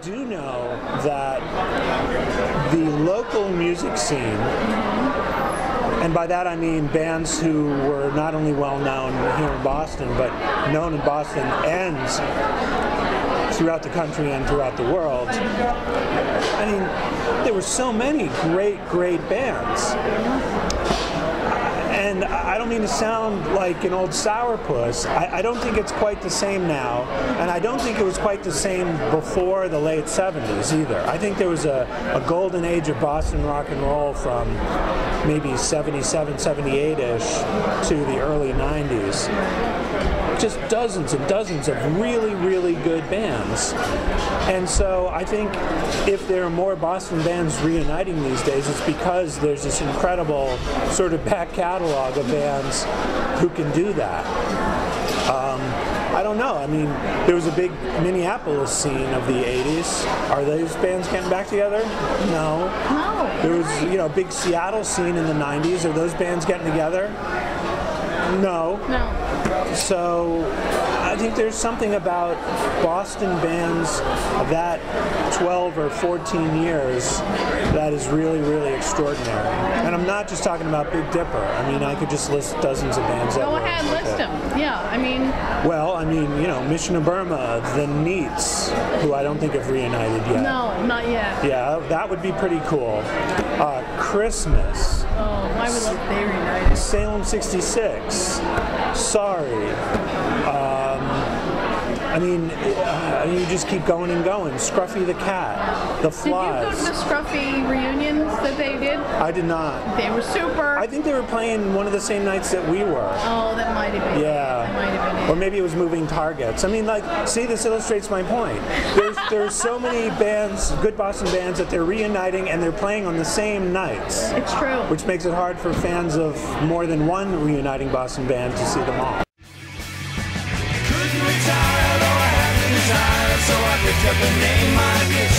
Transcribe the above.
do know that the local music scene, and by that I mean bands who were not only well known here in Boston, but known in Boston and throughout the country and throughout the world. I mean, there were so many great bands. And I don't mean to sound like an old sourpuss. I don't think it's quite the same now, and I don't think it was quite the same before the late 70s either. I think there was a golden age of Boston rock and roll from maybe 77, 78-ish to the early 90s. Just dozens and dozens of really good bands. And so I think if there are more Boston bands reuniting these days, it's because there's this incredible sort of back catalog of bands who can do that. I don't know. I mean, there was a big Minneapolis scene of the 80s. Are those bands getting back together? No. There was, a big Seattle scene in the 90s. Are those bands getting together? No. So I think there's something about Boston bands of that 12 or 14 years that is really extraordinary. And I'm not just talking about Big Dipper. I mean, I could just list dozens of bands. Go ahead, list them. Yeah, I mean... Well, I mean, Mission of Burma, the Neats, who I don't think have reunited yet. No, not yet. Yeah, that would be pretty cool. Christmas. Oh, why would they reunite? Salem 66. Sorry. I mean, you just keep going and going. Scruffy the Cat, The Flies. Did you go to the Scruffy reunions that they did? I did not. They were super. I think they were playing one of the same nights that we were. Oh, that might have been. Yeah. That might have been it. Or maybe it was Moving Targets. I mean, see, this illustrates my point. There's so many bands, good Boston bands, that they're reuniting and they're playing on the same nights. It's true. Which makes it hard for fans of more than one reuniting Boston band to see them all. So I picked up a name I guess